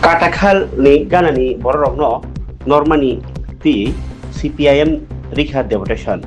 Katakhal ni gana ni borokno normani ti CPIM Rikha Deputation.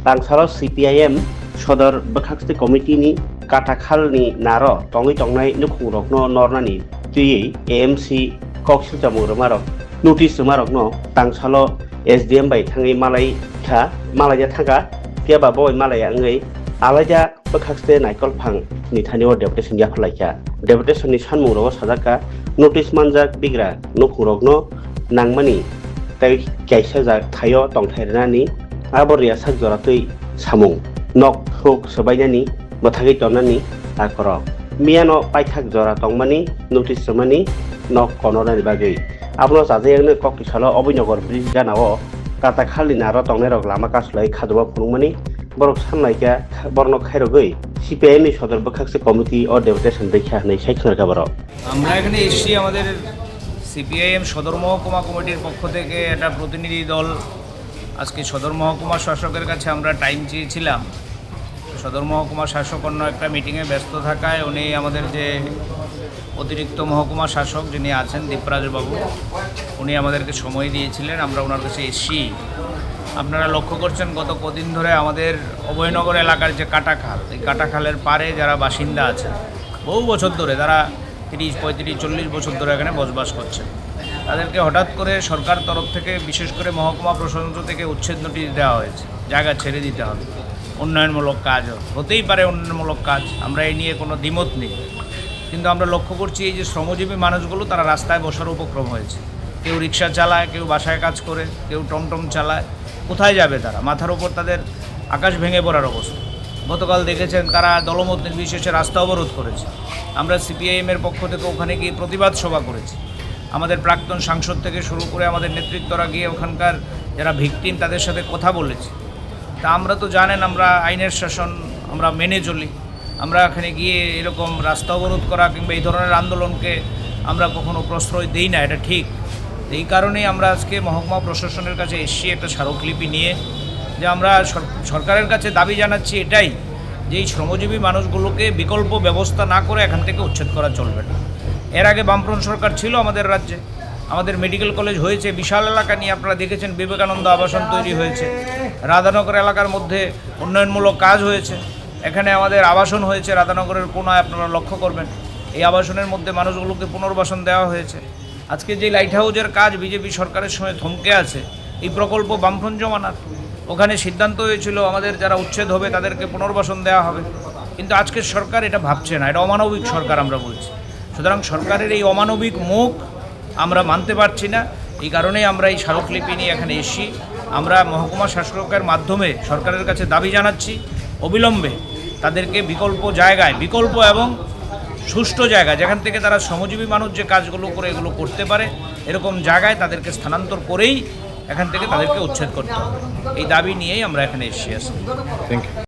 Tangsalo CPIM Sodor Bakakste Committee ni Katakhal ni naro tongai nukurokno normani ti AMC Koksil Jamurmarok notice marokno tangsalo SDM by Tangi Malay Ka Malaya Tanga Tiaba boy Malaya Angai Alaja Bakakste Naikol Pang ni Tanio Deputation Yakulaka Deputation ni Sanmuro Sadaka notice manjak bigra nukurokno nangmani tai kaisa jak thayo tongthairani aboria sakjoratui samung nok huk sabainani bathagi tonani akorok miano paithak jora tongmani notice samani nok konorani bagai abno sajayangno kokisalo obinogor bridge ganao Katakhali naro tongnerok lama kaslai khadwa phunungmani borok samlaika borno khairogoi CPIM ni সদর বখাকসে committee ও deputation দেখা নেই সাইখনের খবর আমরা এখানে এসেছি আমাদের CPIM সদর মহকুমা কমিটির পক্ষ থেকে একটা প্রতিনিধি দল আজকে সদর মহকুমা শাসকের কাছে আমরা টাইম চেয়েছিলাম সদর মহকুমা শাসক অন্য একটা মিটিংয়ে ব্যস্ত থাকায় উনি আমাদের যে অতিরিক্ত মহকুমা শাসক যিনি আছেন দীপরাজ বাবু উনি আমাদেরকে সময় দিয়েছিলেন আমরা ওনার কাছে এসেছি আপনারা লক্ষ্য করছেন গত কদিন ধরে আমাদের অভয়নগর এলাকার যে কাটাখাল এই কাটাখালের পারে যারা বাসিন্দা আছেন বহু বছর ধরে তারা 30-35-40 বছর ধরে এখানে বসবাস করছেন তাদেরকে হঠাৎ করে সরকার তরফ থেকে বিশেষ করে মহকুমা প্রশাসন থেকে উচ্ছেদ নোটিশ দেওয়া হয়েছে জায়গা ছেড়ে দিতে হবে উন্নয়নমূলক কাজ হতেই পারে উন্নয়নমূলক কাজ আমরা এই নিয়ে কোনো দ্বিমত নেই কিন্তু আমরা লক্ষ্য করছি এই যে শ্রমজীবী মানুষগুলো তারা রাস্তায় বসার উপক্রম হয়েছে কেউ রিক্সা চালায় কেউ বাসায় কাজ করে কেউ টমটম চালায় কোথায় যাবে তারা মাথার উপর তাদের আকাশ ভেঙে পড়ার অবস্থা গতকাল দেখেছেন তারা দলমত নির্বিশেষে রাস্তা অবরোধ করেছে আমরা সিপিআইএমের পক্ষ থেকে ওখানে গিয়ে প্রতিবাদ সভা করেছি আমাদের প্রাক্তন সাংসদ থেকে শুরু করে আমাদের নেতৃত্বরা গিয়ে ওখানকার যারা ভিকটিম তাদের সাথে কথা বলেছি তা আমরা তো জানেন আমরা আইনের শাসন আমরা মেনে চলি আমরা এখানে গিয়ে এরকম রাস্তা অবরোধ করা কিংবা এই ধরনের আন্দোলনকে আমরা কখনো প্রশ্রয় দিই না এটা ঠিক এই কারণেই আমরা আজকে মহকুমা প্রশাসনের কাছে এসেছি একটা স্মারকলিপি নিয়ে যে আমরা সরকারের কাছে দাবি জানাচ্ছি এটাই যে এই শ্রমজীবী মানুষগুলোকে বিকল্প ব্যবস্থা না করে এখান থেকে উচ্ছেদ করা চলবে না এর আগে বামফ্রন্ট সরকার ছিল আমাদের রাজ্যে আমাদের মেডিকেল কলেজ হয়েছে বিশাল এলাকা নিয়ে আপনারা দেখেছেন বিবেকানন্দ আবাসন তৈরি হয়েছে রাধানগর এলাকার মধ্যে উন্নয়নমূলক কাজ হয়েছে এখানে আমাদের আবাসন হয়েছে রাধানগরের কোনায় আপনারা লক্ষ্য করবেন এই আবাসনের মধ্যে মানুষগুলোকে পুনর্বাসন দেওয়া হয়েছে আজকে যে লাইট হাউসের কাজ বিজেপি সরকারের সময় থমকে আছে এই প্রকল্প বামফ্রন্ট জমানার ওখানে সিদ্ধান্ত হয়েছিল আমাদের যারা উচ্ছেদ হবে তাদেরকে পুনর্বাসন দেওয়া হবে কিন্তু আজকের সরকার এটা ভাবছে না এটা অমানবিক সরকার আমরা বলছি সুতরাং সরকারের এই অমানবিক মুখ আমরা মানতে পারছি না এই কারণেই আমরা এই স্মারকলিপি নিয়ে এখানে এসেছি আমরা মহকুমা শাসকের মাধ্যমে সরকারের কাছে দাবি জানাচ্ছি অবিলম্বে তাদেরকে বিকল্প জায়গায় বিকল্প এবং সুষ্ঠু জায়গা যেখান থেকে তারা শ্রমজীবী মানুষ যে কাজগুলো করে এগুলো করতে পারে এরকম জায়গায় তাদেরকে স্থানান্তর করেই এখান থেকে তাদেরকে উচ্ছেদ করতে হবে এই দাবি নিয়েই আমরা এখানে এসেছি। Thank you.